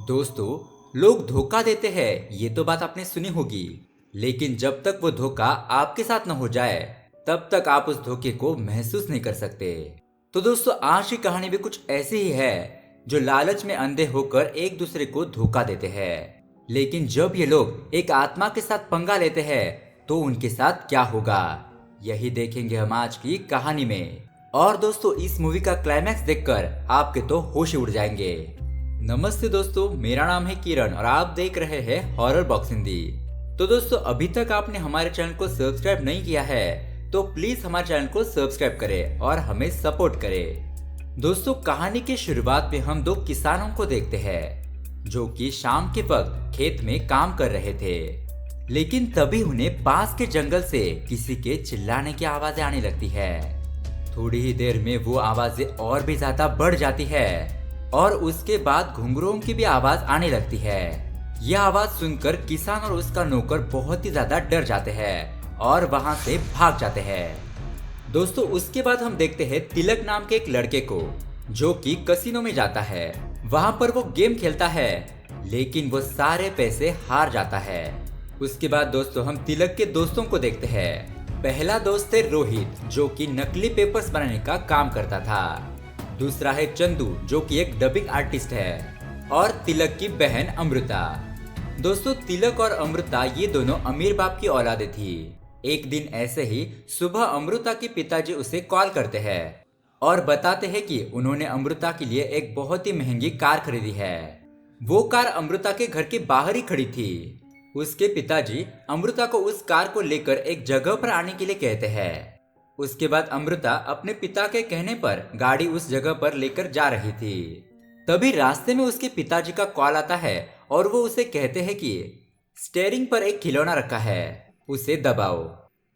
दोस्तों, लोग धोखा देते हैं ये तो बात आपने सुनी होगी, लेकिन जब तक वो धोखा आपके साथ न हो जाए तब तक आप उस धोखे को महसूस नहीं कर सकते। तो दोस्तों, आज की कहानी भी कुछ ऐसी ही है जो लालच में अंधे होकर एक दूसरे को धोखा देते हैं। लेकिन जब ये लोग एक आत्मा के साथ पंगा लेते हैं तो उनके साथ क्या होगा, यही देखेंगे हम आज की कहानी में। और दोस्तों, इस मूवी का क्लाइमैक्स देखकर आपके तो होश ही उड़ जाएंगे। नमस्ते दोस्तों, मेरा नाम है किरण और आप देख रहे हैं हॉरर बॉक्स हिंदी। तो दोस्तों, अभी तक आपने हमारे चैनल को सब्सक्राइब नहीं किया है तो प्लीज हमारे चैनल को सब्सक्राइब करें और हमें सपोर्ट करें। दोस्तों, कहानी की शुरुआत में हम दो किसानों को देखते हैं जो कि शाम के वक्त खेत में काम कर रहे थे। लेकिन तभी उन्हें पास के जंगल से किसी के चिल्लाने की आवाजें आने लगती है। थोड़ी ही देर में वो आवाजें और भी ज्यादा बढ़ जाती है और उसके बाद घुंघरुओं की भी आवाज आने लगती है। यह आवाज सुनकर किसान और उसका नौकर बहुत ही ज्यादा डर जाते हैं और वहां से भाग जाते हैं। दोस्तों, उसके बाद हम देखते हैं तिलक नाम के एक लड़के को जो कि कसिनो में जाता है। वहां पर वो गेम खेलता है लेकिन वो सारे पैसे हार जाता है। उसके बाद दोस्तों, हम तिलक के दोस्तों को देखते हैं। पहला दोस्त है रोहित जो कि नकली पेपर्स बनाने का काम करता था। दूसरा है चंदू जो कि एक डबिंग आर्टिस्ट है और तिलक की बहन अमृता। दोस्तों, तिलक और अमृता ये दोनों अमीर बाप की औलादे थी। एक दिन ऐसे ही सुबह अमृता के पिताजी उसे कॉल करते हैं और बताते हैं कि उन्होंने अमृता के लिए एक बहुत ही महंगी कार खरीदी है। वो कार अमृता के घर के बाहर ही खड़ी थी। उसके पिताजी अमृता को उस कार को लेकर एक जगह पर आने के लिए कहते हैं। उसके बाद अमृता अपने पिता के कहने पर गाड़ी उस जगह पर लेकर जा रही थी। तभी रास्ते में उसके पिताजी का कॉल आता है और वो उसे कहते हैं कि स्टीयरिंग पर एक खिलौना रखा है, उसे दबाओ।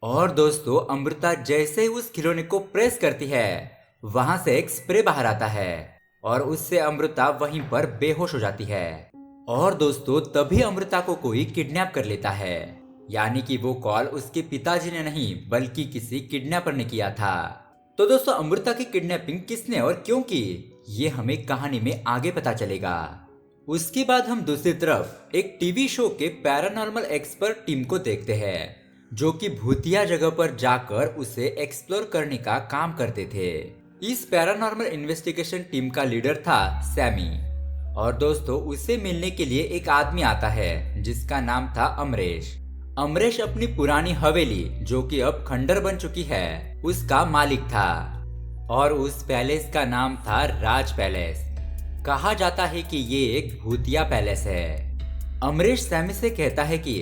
और दोस्तों, अमृता जैसे ही उस खिलौने को प्रेस करती है वहां से एक स्प्रे बाहर आता है और उससे अमृता वहीं पर बेहोश हो जाती है। और दोस्तों, तभी अमृता को कोई किडनैप कर लेता है। यानी कि वो कॉल उसके पिताजी ने नहीं बल्कि किसी किडनैपर ने किया था। तो दोस्तों, अमृता की किडनैपिंग किसने और क्यों की, ये हमें कहानी में आगे पता चलेगा। उसके बाद हम दूसरी तरफ एक टीवी शो के पैरानॉर्मल एक्सपर्ट टीम को देखते हैं जो कि भूतिया जगह पर जाकर उसे एक्सप्लोर करने का काम करते थे। इस पैरानॉर्मल इन्वेस्टिगेशन टीम का लीडर था सैमी। और दोस्तों, उसे मिलने के लिए एक आदमी आता है जिसका नाम था अमरेश। अमरेश अपनी पुरानी हवेली जो कि अब खंडर बन चुकी है उसका मालिक था और उस पैलेस का नाम था राज पैलेस। कहा जाता है कि ये एक भूतिया पैलेस है। अमरेश सैमी से कहता है कि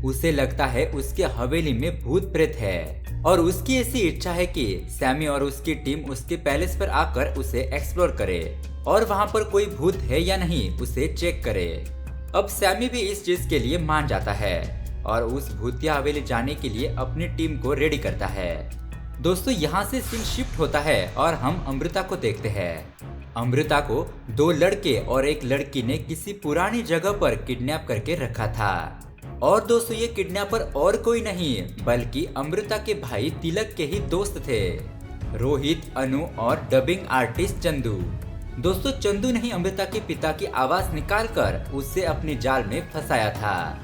उसे लगता है उसके हवेली में भूत प्रेत है और उसकी ऐसी इच्छा है कि सैमी और उसकी टीम उसके पैलेस पर आकर उसे एक्सप्लोर करे और वहां पर कोई भूत है या नहीं उसे चेक करे। अब सैमी भी इस चीज के लिए मान जाता है और उस भूतिया हवेली जाने के लिए अपनी टीम को रेडी करता है। दोस्तों, यहाँ से सीन शिफ्ट होता है और हम अमृता को देखते हैं। अमृता को दो लड़के और एक लड़की ने किसी पुरानी जगह पर किडनैप करके रखा था। और दोस्तों, ये किडनैपर और कोई नहीं बल्कि अमृता के भाई तिलक के ही दोस्त थे, रोहित, अनु और डबिंग आर्टिस्ट चंदू। दोस्तों, चंदू ने ही अमृता के पिता की आवाज निकालकर उसे अपने जाल में फंसाया था।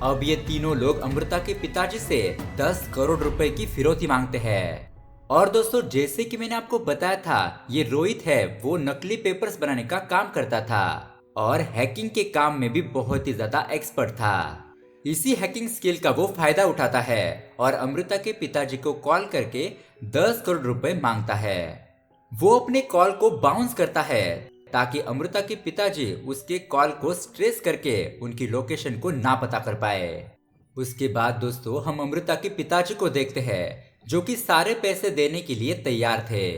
अब ये तीनों लोग अमृता के पिताजी से 10 करोड़ रुपए की फिरौती मांगते हैं। और दोस्तों, जैसे कि मैंने आपको बताया था, ये रोहित है, वो नकली पेपर्स बनाने का काम करता था और हैकिंग के काम में भी बहुत ही ज्यादा एक्सपर्ट था। इसी हैकिंग स्किल का वो फायदा उठाता है और अमृता के पिताजी को कॉल करके 10 करोड़ रुपए मांगता है। वो अपने कॉल को बाउंस करता है ताकि अमृता के पिताजी उसके कॉल को ट्रेस करके उनकी लोकेशन को ना पता कर पाए। उसके बाद दोस्तों, हम अमृता के पिताजी को देखते हैं जो कि सारे पैसे देने के लिए तैयार थे,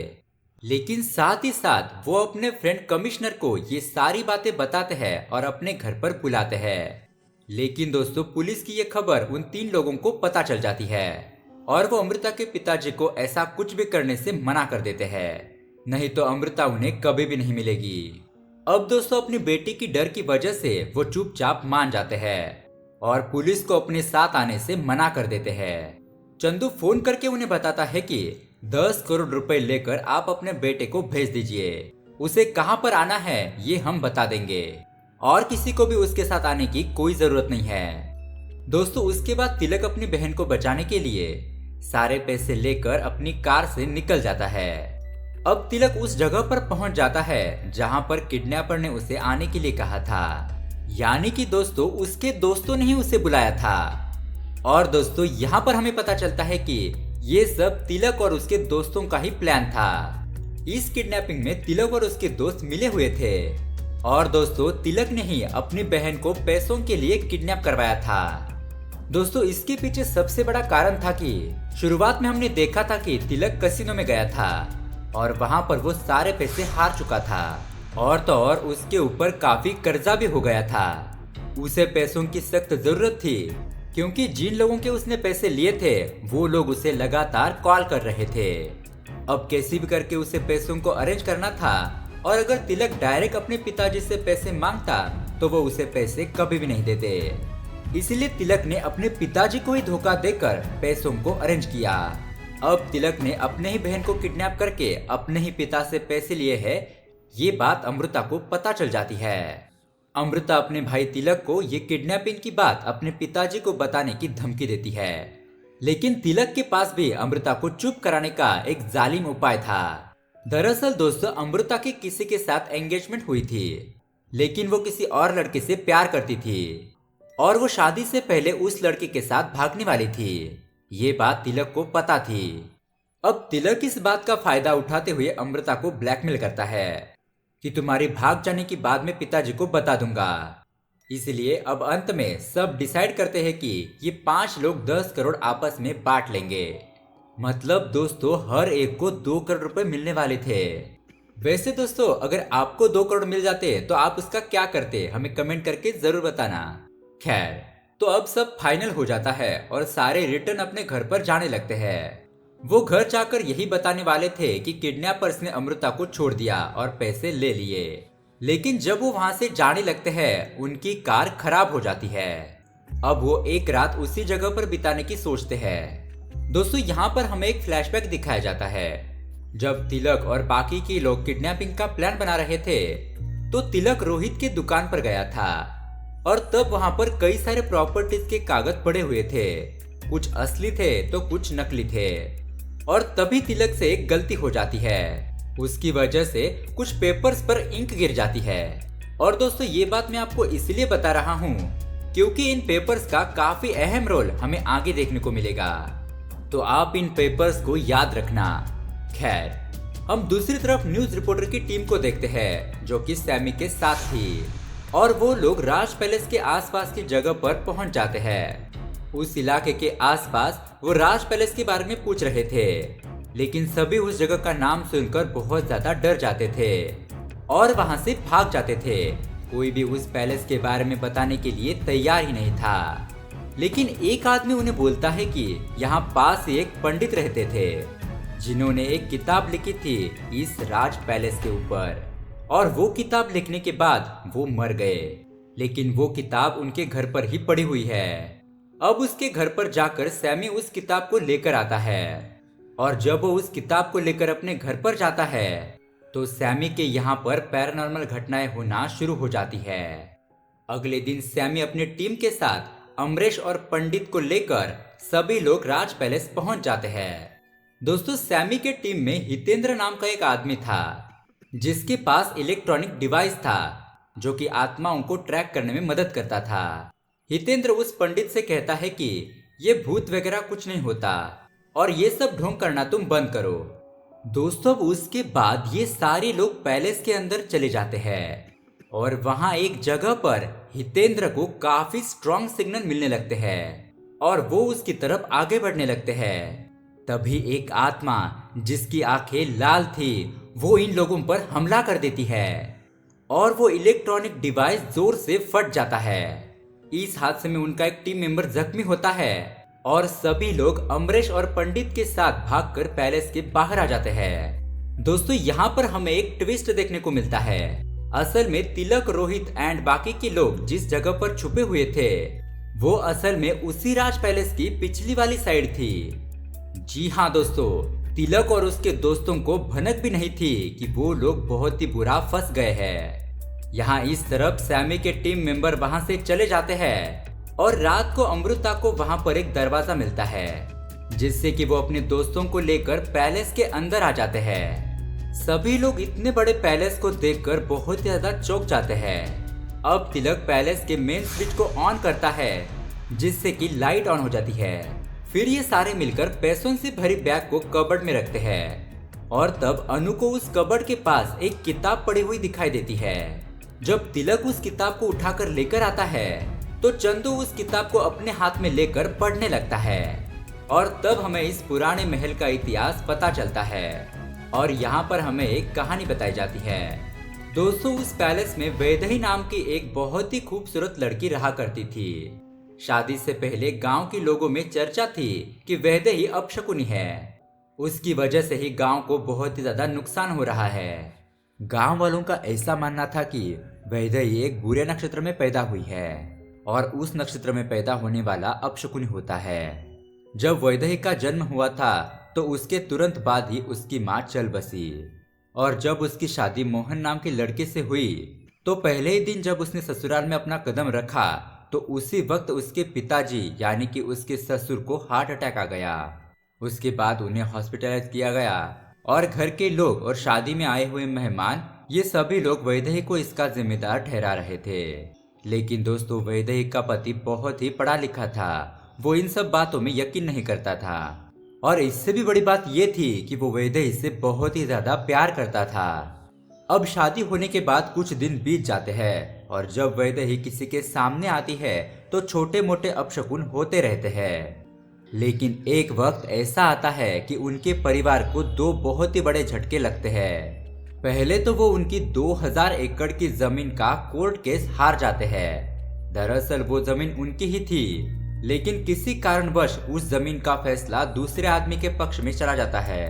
लेकिन साथ ही साथ वो अपने फ्रेंड कमिश्नर को ये सारी बातें बताते हैं और अपने घर पर बुलाते हैं। लेकिन दोस्तों, पुलिस की ये खबर उन तीन लोगों को पता चल जाती है और वो अमृता के पिताजी को ऐसा कुछ भी करने से मना कर देते हैं, नहीं तो अमृता उन्हें कभी भी नहीं मिलेगी। अब दोस्तों, अपनी बेटी की डर की वजह से वो चुपचाप मान जाते हैं और पुलिस को अपने साथ आने से मना कर देते हैं। चंदू फोन करके उन्हें बताता है कि 10 करोड़ रुपए लेकर आप अपने बेटे को भेज दीजिए, उसे कहां पर आना है ये हम बता देंगे। और किसी को भी उसके साथ आने की कोई जरूरत नहीं है। दोस्तों उसके बाद तिलक अपनी बहन को बचाने के लिए सारे पैसे लेकर अपनी कार से निकल जाता है। अब तिलक उस जगह पर पहुंच जाता है जहां पर किडनैपर ने उसे आने के लिए कहा था, यानी कि दोस्तों उसके दोस्तों ने ही उसे बुलाया था। और दोस्तों यहाँ पर हमें पता चलता है कि ये सब तिलक और उसके दोस्तों का ही प्लान था। इस किडनैपिंग में तिलक और उसके दोस्त मिले हुए थे और दोस्तों तिलक ने ही अपनी बहन को पैसों के लिए किडनैप करवाया था। दोस्तों इसके पीछे सबसे बड़ा कारण था कि शुरुआत में हमने देखा था कि तिलक कसिनो में गया था और वहां पर वो सारे पैसे हार चुका था और तो और उसके ऊपर काफी कर्जा भी हो गया था। उसे पैसों की सख्त जरूरत थी क्योंकि जिन लोगों के उसने पैसे लिए थे वो लोग उसे लगातार कॉल कर रहे थे। अब कैसे भी करके उसे पैसों को अरेंज करना था और अगर तिलक डायरेक्ट अपने पिताजी से पैसे मांगता तो वो उसे पैसे कभी भी नहीं देते। इसलिए तिलक ने अपने पिताजी को ही धोखा देकर पैसों को अरेंज किया। अब तिलक ने अपने ही बहन को किडनैप करके अपने ही पिता से पैसे लिए हैं, ये बात अमृता को पता चल जाती है। अमृता अपने भाई तिलक को ये किडनैपिंग की बात अपने पिताजी को बताने की धमकी देती है, लेकिन तिलक के पास भी अमृता को चुप कराने का एक जालिम उपाय था। दरअसल दोस्तों अमृता की किसी के साथ एंगेजमेंट हुई थी, लेकिन वो किसी और लड़के से प्यार करती थी और वो शादी से पहले उस लड़के के साथ भागने वाली थी। ये बात तिलक को पता थी। अब तिलक इस बात का फायदा उठाते हुए अमृता को ब्लैकमेल करता है कि तुम्हारी भाग जाने की बाद में पिताजी को बता दूंगा। इसलिए अब अंत में सब डिसाइड करते हैं कि ये 5 लोग 10 करोड़ आपस में बांट लेंगे। मतलब दोस्तों हर एक को 2 करोड़ रुपए मिलने वाले थे। वैसे दोस्तों अगर आपको 2 करोड़ मिल जाते तो आप उसका क्या करते, हमें कमेंट करके जरूर बताना। खैर तो अब सब फाइनल हो जाता है और सारे रिटर्न अपने घर पर जाने लगते हैं। वो घर जाकर यही बताने वाले थे कि किडनैपर्स ने अमृता को छोड़ दिया और पैसे ले लिए, लेकिन जब वो वहां से जाने लगते हैं उनकी कार खराब हो जाती है। अब वो एक रात उसी जगह पर बिताने की सोचते हैं। दोस्तों यहाँ पर हमें एक फ्लैशबैक दिखाया जाता है। जब तिलक और बाकी के लोग किडनैपिंग का प्लान बना रहे थे तो तिलक रोहित की दुकान पर गया था और तब वहां पर कई सारे प्रॉपर्टीज के कागज पड़े हुए थे। कुछ असली थे तो कुछ नकली थे और तभी तिलक से एक गलती हो जाती है। उसकी वजह से कुछ पेपर्स पर इंक गिर जाती है। और दोस्तों ये बात मैं आपको इसलिए बता रहा हूँ क्योंकि इन पेपर्स का काफी अहम रोल हमें आगे देखने को मिलेगा, तो आप इन पेपर्स को याद रखना। खैर हम दूसरी तरफ न्यूज रिपोर्टर की टीम को देखते हैं जो कि सैमी के साथ थी और वो लोग राज पैलेस के आसपास की जगह पर पहुंच जाते हैं। उस इलाके के आसपास वो राज पैलेस के बारे में पूछ रहे थे, लेकिन सभी उस जगह का नाम सुनकर बहुत ज्यादा डर जाते थे और वहां से भाग जाते थे। कोई भी उस पैलेस के बारे में बताने के लिए तैयार ही नहीं था। लेकिन एक आदमी उन्हें बोलता है कि यहाँ पास ही एक पंडित रहते थे जिन्होंने एक किताब लिखी थी इस राज पैलेस के ऊपर, और वो किताब लिखने के बाद वो मर गए, लेकिन वो किताब उनके घर पर ही पड़ी हुई है। अब उसके घर पर जाकर सैमी उस किताब को लेकर आता है और जब वो उस किताब को लेकर अपने घर पर जाता है तो सैमी के यहाँ पर पैरानॉर्मल घटनाएं होना शुरू हो जाती है। अगले दिन सैमी अपनी टीम के साथ अमरेश और पंडित को लेकर सभी लोग राज पैलेस पहुंच जाते हैं। दोस्तों सैमी के टीम में हितेंद्र नाम का एक आदमी था जिसके पास इलेक्ट्रॉनिक डिवाइस था जो कि आत्माओं को ट्रैक करने में मदद करता था। हितेंद्र उस पंडित से कहता है कि ये भूत वगैरह कुछ नहीं होता और ये सब ढोंग करना तुम बंद करो। दोस्तों उसके बाद ये सारे लोग पैलेस के अंदर चले जाते हैं और वहां एक जगह पर हितेंद्र को काफी स्ट्रॉन्ग सिग्नल मिलने लगते हैं और वो उसकी तरफ आगे बढ़ने लगते हैं। तभी एक आत्मा जिसकी आंखें लाल थी वो इन लोगों पर हमला कर देती है और वो इलेक्ट्रॉनिक डिवाइस जोर से फट जाता है। इस हादसे में उनका एक टीम मेंबर जख्मी होता है और सभी लोग अमरेश और पंडित के साथ भागकर पैलेस के बाहर आ जाते हैं। दोस्तों यहाँ पर हमें एक ट्विस्ट देखने को मिलता है। असल में तिलक, रोहित एंड बाकी के लोग जिस जगह पर छुपे हुए थे वो असल में उसी राज पैलेस की पिछली वाली साइड थी। जी हाँ दोस्तों, तिलक और उसके दोस्तों को भनक भी नहीं थी कि वो लोग बहुत ही बुरा फंस गए हैं। यहाँ इस तरफ सैमी के टीम मेंबर वहाँ से चले जाते हैं और रात को अमृता को वहाँ पर एक दरवाजा मिलता है जिससे कि वो अपने दोस्तों को लेकर पैलेस के अंदर आ जाते हैं। सभी लोग इतने बड़े पैलेस को देखकर बहुत ज्यादा चौंक जाते हैं। अब तिलक पैलेस के मेन स्विच को ऑन करता है जिससे कि लाइट ऑन हो जाती है। फिर ये सारे मिलकर पैसों से भरी बैग को कबर्ड में रखते हैं और तब अनु को उस कबर्ड के पास एक किताब पड़ी हुई दिखाई देती है। जब तिलक उस किताब को उठाकर लेकर आता है तो चंदू उस किताब को अपने हाथ में लेकर पढ़ने लगता है और तब हमें इस पुराने महल का इतिहास पता चलता है और यहाँ पर हमें एक कहानी बताई जाती है। दोस्तों, उस पैलेस में वैदेही नाम की एक बहुत ही खूबसूरत लड़की रहा करती थी। शादी से पहले गांव के लोगों में चर्चा थी कि वैदेही अपशकुनी है। उसकी वजह से ही गांव को बहुत ही ज्यादा नुकसान हो रहा है। गांव वालों का ऐसा मानना था कि वैदेही एक बुरे नक्षत्र में पैदा हुई है और उस नक्षत्र में पैदा होने वाला अपशकुनी होता है। जब वैदेही का जन्म हुआ था तो उसके तुरंत बाद ही उसकी मां चल बसी और जब उसकी शादी मोहन नाम के लड़के से हुई तो पहले ही दिन जब उसने ससुराल में अपना कदम रखा तो उसी वक्त उसके पिताजी यानी कि उसके ससुर को हार्ट अटैक आ गया। उसके बाद उन्हें हॉस्पिटलाइज किया गया और घर के लोग और शादी में आए हुए मेहमान ये सभी लोग वैदेही को इसका जिम्मेदार ठहरा रहे थे। लेकिन दोस्तों, वैदेही का पति बहुत ही पढ़ा लिखा था। वो इन सब बातों में यकीन नहीं करता था और इससे भी बड़ी बात ये थी कि वो वैदेही से बहुत ही ज्यादा प्यार करता था। अब शादी होने के बाद कुछ दिन बीत जाते हैं और जब वैदेही किसी के सामने आती है तो छोटे मोटे अपशकुन होते रहते हैं। लेकिन एक वक्त ऐसा आता है कि उनके परिवार को दो बहुत ही बड़े झटके लगते हैं। पहले तो वो उनकी 2000 एकड़ की जमीन का कोर्ट केस हार जाते हैं। दरअसल वो जमीन उनकी ही थी, लेकिन किसी कारणवश उस जमीन का फैसला दूसरे आदमी के पक्ष में चला जाता है।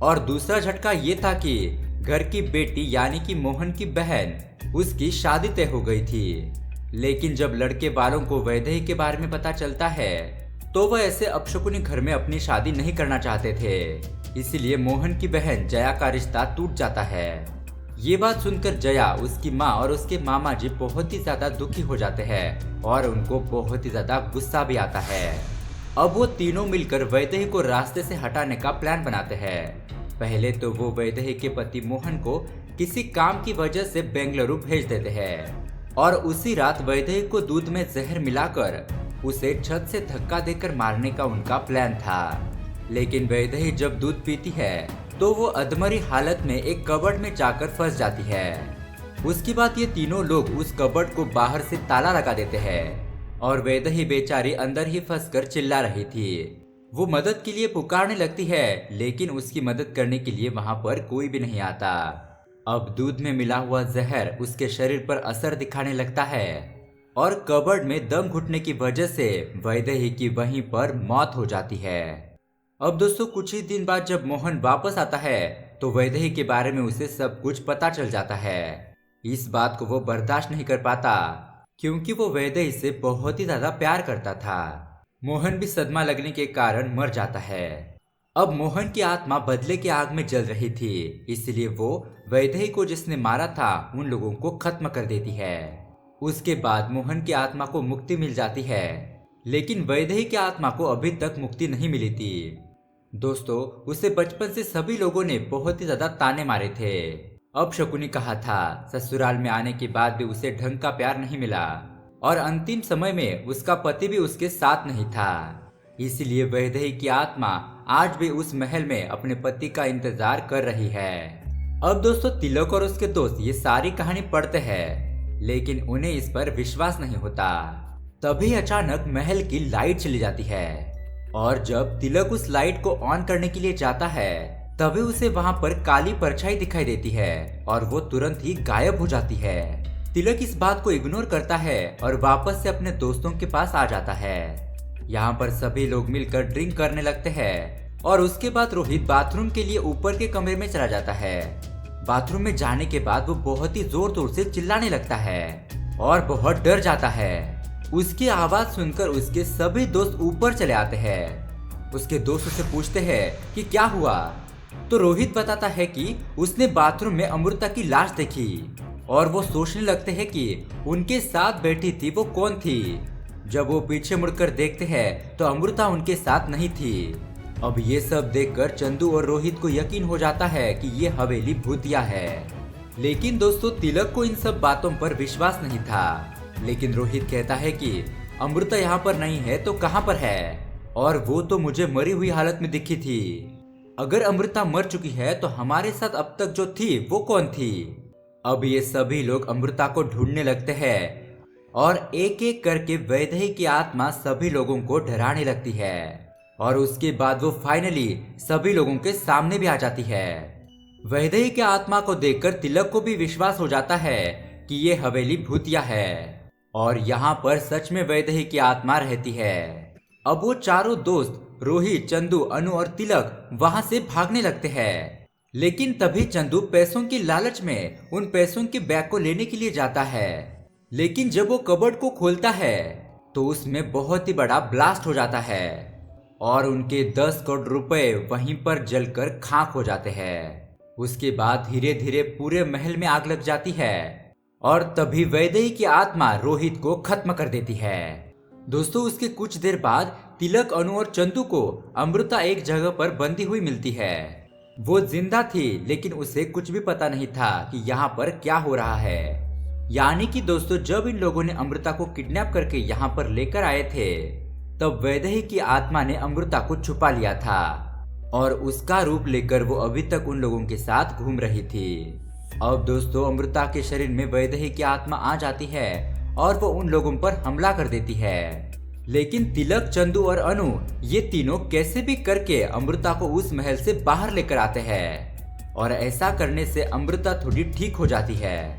और दूसरा झटका ये था कि घर की बेटी यानी कि मोहन की बहन उसकी शादी तय हो गई थी। लेकिन जब लड़के वालों को वैदेही के बारे में पता चलता है तो वह ऐसे अपशकुनी घर में अपनी शादी नहीं करना चाहते थे। इसलिए मोहन की बहन जया का रिश्ता टूट जाता है। ये बात सुनकर जया, उसकी माँ और उसके मामा जी बहुत ही ज्यादा दुखी हो जाते हैं और उनको बहुत ही ज्यादा गुस्सा भी आता है। अब वो तीनों मिलकर वैदेही को रास्ते से हटाने का प्लान बनाते हैं। पहले तो वो वैदेही के पति मोहन को किसी काम की वजह से बेंगलुरु भेज देते हैं और उसी रात वैदेही को दूध में जहर मिलाकर उसे छत से धक्का देकर मारने का उनका प्लान था। लेकिन वैदेही जब दूध पीती है तो वो अधमरी हालत में एक कबर्ड में जाकर फंस जाती है। उसके बाद ये तीनों लोग उस कबर्ड को बाहर से ताला लगा देते हैं और वैदेही बेचारी अंदर ही फंसकर चिल्ला रही थी। वो मदद के लिए पुकारने लगती है, लेकिन उसकी मदद करने के लिए वहां पर कोई भी नहीं आता। अब दूध में मिला हुआ जहर उसके शरीर पर असर दिखाने लगता है और कबर्ड में दम घुटने की वजह से वैदेही की वहीं पर मौत हो जाती है। अब दोस्तों, कुछ ही दिन बाद जब मोहन वापस आता है तो वैदेही के बारे में उसे सब कुछ पता चल जाता है। इस बात को वो बर्दाश्त नहीं कर पाता क्योंकि वो वैदेही से बहुत ही ज्यादा प्यार करता था। मोहन भी सदमा लगने के कारण मर जाता है। अब मोहन की आत्मा बदले की आग में जल रही थी, इसलिए वो वैदेही को जिसने मारा था उन लोगों को खत्म कर देती है। उसके बाद मोहन की आत्मा को मुक्ति मिल जाती है, लेकिन वैदेही की आत्मा को अभी तक मुक्ति नहीं मिली थी। दोस्तों, उसे बचपन से सभी लोगों ने बहुत ही ज्यादा ताने मारे थे। अब शकुनी कहा था ससुराल में आने के बाद भी उसे ढंग का प्यार नहीं मिला और अंतिम समय में उसका पति भी उसके साथ नहीं था। इसलिए वैदेही की आत्मा आज भी उस महल में अपने पति का इंतजार कर रही है। अब दोस्तों, तिलक और उसके दोस्त ये सारी कहानी पढ़ते हैं, लेकिन उन्हें इस पर विश्वास नहीं होता। तभी अचानक महल की लाइट चली जाती है और जब तिलक उस लाइट को ऑन करने के लिए जाता है तभी उसे वहां पर काली परछाई दिखाई देती है और वो तुरंत ही गायब हो जाती है। तिलक इस बात को इग्नोर करता है और वापस से अपने दोस्तों के पास आ जाता है। यहाँ पर सभी लोग मिलकर ड्रिंक करने लगते हैं और उसके बाद रोहित बाथरूम के लिए ऊपर के कमरे में चला जाता है। बाथरूम में जाने के बाद वो बहुत ही जोर जोर से चिल्लाने लगता है और बहुत डर जाता है। उसकी आवाज सुनकर उसके सभी दोस्त ऊपर चले आते हैं। उसके दोस्त उससे पूछते हैं कि क्या हुआ, तो रोहित बताता है कि उसने बाथरूम में अमृता की लाश देखी। और वो सोचने लगते हैं कि उनके साथ बैठी थी वो कौन थी। जब वो पीछे मुड़कर देखते हैं तो अमृता उनके साथ नहीं थी। अब ये सब देखकर चंदू और रोहित को यकीन हो जाता है कि ये हवेली भूतिया है। लेकिन दोस्तों तिलक को इन सब बातों पर विश्वास नहीं था। लेकिन रोहित कहता है कि अमृता यहाँ पर नहीं है तो कहाँ पर है, और वो तो मुझे मरी हुई हालत में दिखी थी। अगर अमृता मर चुकी है तो हमारे साथ अब तक जो थी वो कौन थी। अब ये सभी लोग अमृता को ढूंढने लगते हैं और एक एक करके वैदेही की आत्मा सभी लोगों को डराने लगती है, और उसके बाद वो फाइनली सभी लोगों के सामने भी आ जाती है। वैदेही की आत्मा को देखकर तिलक को भी विश्वास हो जाता है कि ये हवेली भूतिया है और यहाँ पर सच में वैदेही की आत्मा रहती है। अब वो चारों दोस्त रोहित, चंदू, अनु और तिलक वहां से भागने लगते हैं। लेकिन तभी चंदू पैसों की लालच में उन पैसों के बैग को लेने के लिए जाता है। लेकिन जब वो कबर्ड को खोलता है तो उसमें बहुत ही बड़ा ब्लास्ट हो जाता है और उनके 10 करोड़ रुपए वहीं पर जलकर खाक हो जाते हैं। उसके बाद धीरे धीरे पूरे महल में आग लग जाती है और तभी वैदेही की आत्मा रोहित को खत्म कर देती है। दोस्तों उसके कुछ देर बाद तिलक, अनु और चंदू को अमृता एक जगह पर बंधी हुई मिलती है। वो जिंदा थी लेकिन उसे कुछ भी पता नहीं था कि यहाँ पर क्या हो रहा है। यानी कि दोस्तों जब इन लोगों ने अमृता को किडनैप करके यहाँ पर लेकर आए थे तब वैदेही की आत्मा ने अमृता को छुपा लिया था और उसका रूप लेकर वो अभी तक उन लोगों के साथ घूम रही थी। अब दोस्तों अमृता के शरीर में वैदेही की आत्मा आ जाती है और वो उन लोगों पर हमला कर देती है। लेकिन तिलक, चंदू और अनु ये तीनों कैसे भी करके अमृता को उस महल से बाहर लेकर आते हैं और ऐसा करने से अमृता थोड़ी ठीक हो जाती है।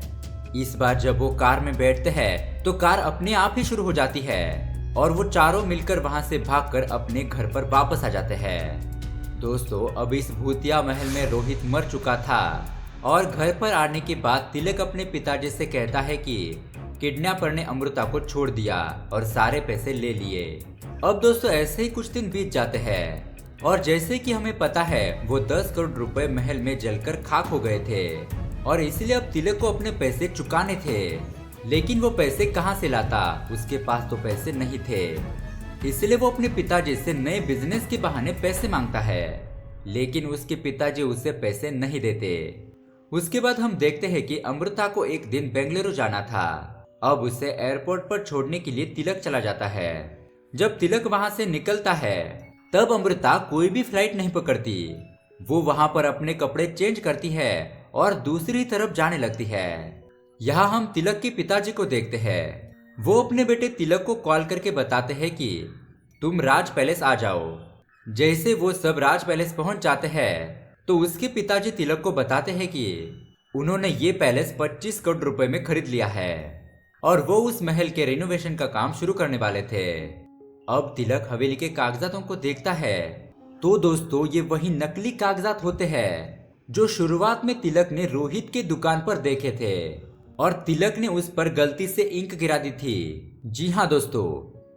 इस बार जब वो कार में बैठते हैं तो कार अपने आप ही शुरू हो जाती है और वो चारों मिलकर वहां से भागकर अपने घर पर वापस आ जाते हैं। दोस्तों अब इस भूतिया महल में रोहित मर चुका था और घर पर आने के बाद तिलक अपने पिताजी से कहता है कि किडनैपर ने अमृता को छोड़ दिया और सारे पैसे ले लिए। अब दोस्तों ऐसे ही कुछ दिन बीत जाते हैं और जैसे कि हमें पता है वो 10 करोड़ रुपए महल में जलकर खाक हो गए थे और इसलिए अब तिलक को अपने पैसे चुकाने थे। लेकिन वो पैसे कहाँ से लाता, उसके पास तो पैसे नहीं थे। इसलिए वो अपने पिताजी से नए बिजनेस के बहाने पैसे मांगता है, लेकिन उसके पिताजी उसे पैसे नहीं देते। उसके बाद हम देखते हैं कि अमृता को एक दिन बेंगलुरु जाना था। अब उसे एयरपोर्ट पर छोड़ने के लिए तिलक चला जाता है। जब तिलक वहां से निकलता है तब अमृता कोई भी फ्लाइट नहीं पकड़ती। वो वहां पर अपने कपड़े चेंज करती है और दूसरी तरफ जाने लगती है। यहाँ हम तिलक के पिताजी को देखते हैं। वो अपने बेटे तिलक को कॉल करके बताते हैं कि तुम राज पैलेस आ जाओ। जैसे वो सब राज पैलेस पहुंच जाते हैं तो उसके पिताजी तिलक को बताते हैं कि उन्होंने ये पैलेस 25 करोड़ रुपए में खरीद लिया है और वो उस महल के रेनोवेशन का काम शुरू करने वाले थे। अब तिलक हवेली के कागजातों को देखता है तो दोस्तों ये वही नकली कागजात होते हैं जो शुरुआत में तिलक ने रोहित के दुकान पर देखे थे और तिलक ने उस पर गलती से इंक गिरा दी थी। जी हाँ दोस्तों,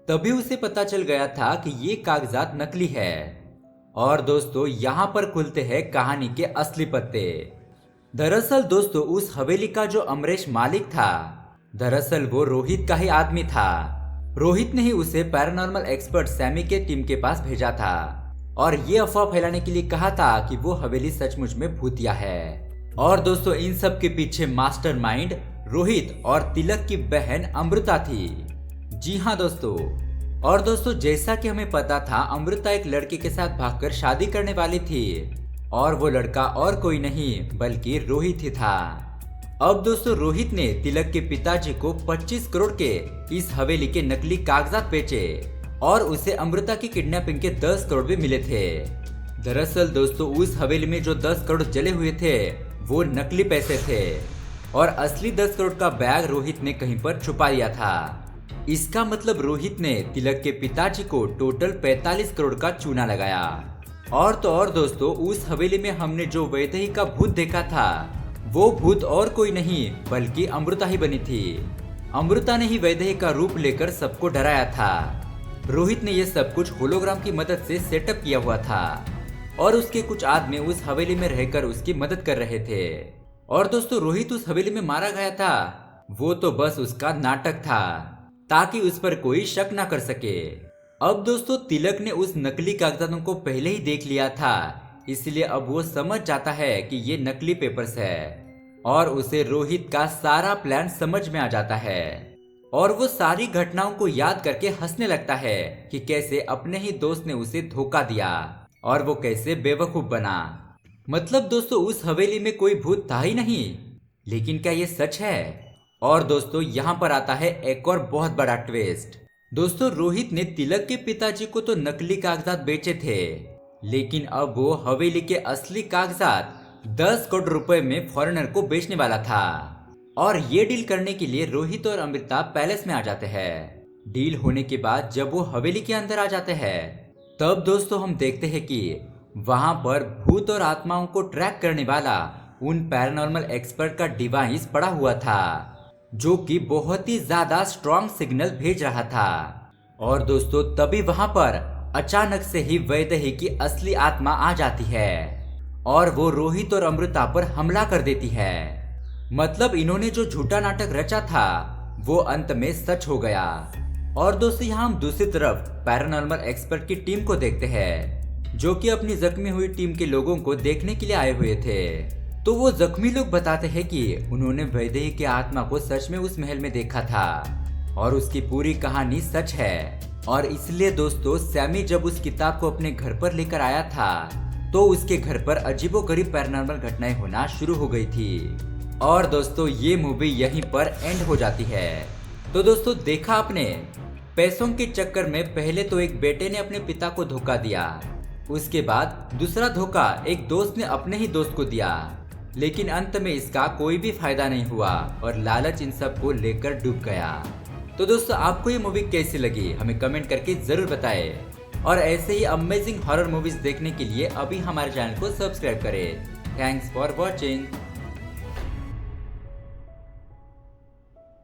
तभी उसे पता चल गया था कि ये कागजात नकली है। और दोस्तों यहाँ पर खुलते हैं कहानी के असली पत्ते। दरअसल दोस्तों उस हवेली का जो अमरेश मालिक था, दरअसल वो रोहित का ही आदमी था। रोहित ने ही उसे पैरानॉर्मल एक्सपर्ट सैमी के टीम के पास भेजा था और ये अफवाह फैलाने के लिए कहा था कि वो हवेली सचमुच में भूतिया है। और दोस्तों इन सब के पीछे मास्टरमाइंड रोहित और तिलक की बहन अमृता थी। जी हाँ दोस्तों, और दोस्तों जैसा कि हमें पता था अमृता एक लड़के के साथ भागकर शादी करने वाली थी और वो लड़का और कोई नहीं बल्कि रोहित ही था। अब दोस्तों रोहित ने तिलक के पिताजी को 25 करोड़ के इस हवेली के नकली कागजात बेचे और उसे अमृता की किडनैपिंग के 10 करोड़ भी मिले थे। दरअसल दोस्तों उस हवेली में जो 10 करोड़ जले हुए थे वो नकली पैसे थे और असली 10 करोड़ का बैग रोहित ने कहीं पर छुपा लिया था। इसका मतलब रोहित ने तिलक के पिताजी को टोटल 45 करोड़ का चूना लगाया। और तो और दोस्तों उस हवेली में हमने जो वैदेही का भूत देखा था वो भूत और कोई नहीं बल्कि अमृता ही बनी थी। अमृता ने ही वैदेही का रूप लेकर सबको डराया था। रोहित ने यह सब कुछ होलोग्राम की मदद से सेटअप किया हुआ था और उसके कुछ आदमी उस हवेली में रहकर उसकी मदद कर रहे थे। और दोस्तों रोहित उस हवेली में मारा गया था वो तो बस उसका नाटक था ताकि उस पर कोई शक ना कर सके। अब दोस्तों तिलक ने उस नकली कागजातों को पहले ही देख लिया था, इसलिए अब वो समझ जाता है कि ये नकली पेपर्स है और उसे रोहित का सारा प्लान समझ में आ जाता है और वो सारी घटनाओं को याद करके हंसने लगता है कि कैसे अपने ही दोस्त ने उसे धोखा दिया और वो कैसे बेवकूफ बना। मतलब दोस्तों उस हवेली में कोई भूत था ही नहीं, लेकिन क्या ये सच है? और दोस्तों यहाँ पर आता है एक और बहुत बड़ा ट्विस्ट। दोस्तों रोहित ने तिलक के पिताजी को तो नकली कागजात बेचे थे, लेकिन अब वो हवेली के असली कागजात 10 करोड़ रुपए में फॉरेनर को बेचने वाला था। और ये डील करने के लिए रोहित और अमृता पैलेस में आ जाते हैं। डील होने के बाद जब वो हवेली के अंदर आ जाते हैं तब दोस्तों हम देखते हैं कि वहां पर भूत और आत्माओं को ट्रैक करने वाला उन पैरानॉर्मल एक्सपर्ट का डिवाइस पड़ा हुआ था जो कि बहुत ही ज्यादा स्ट्रॉन्ग सिग्नल भेज रहा था। और दोस्तों तभी वहां पर अचानक से ही वैदेही की असली आत्मा आ जाती है और वो रोहित और अमृता पर हमला कर देती है। मतलब इन्होंने जो झूठा नाटक रचा था वो अंत में सच हो गया। और दोस्तों यहाँ हम दूसरी तरफ पैरानॉर्मल एक्सपर्ट की टीम को देखते हैं जो कि अपनी जख्मी हुई टीम के लोगों को देखने के लिए आए हुए थे। तो वो जख्मी लोग बताते हैं कि उन्होंने वैदेही की आत्मा को सच में उस महल में देखा था और उसकी पूरी कहानी सच है। और इसलिए दोस्तों सैमी जब उस किताब को अपने घर पर लेकर आया था तो उसके घर पर अजीबोगरीब पैरानॉर्मल घटनाएं होना शुरू हो गई थी। और दोस्तों ये मूवी यहीं पर एंड हो जाती है। तो दोस्तों देखा आपने, पैसों के चक्कर में पहले तो एक बेटे ने अपने पिता को धोखा दिया, उसके बाद दूसरा धोखा एक दोस्त ने अपने ही दोस्त को दिया, लेकिन अंत में इसका कोई भी फायदा नहीं हुआ और लालच इन सब को लेकर डूब गया। तो दोस्तों आपको ये मूवी कैसी लगी हमें कमेंट करके जरूर बताएं और ऐसे ही अमेजिंग हॉरर मूवीज देखने के लिए अभी हमारे चैनल को सब्सक्राइब करें। Thanks for watching.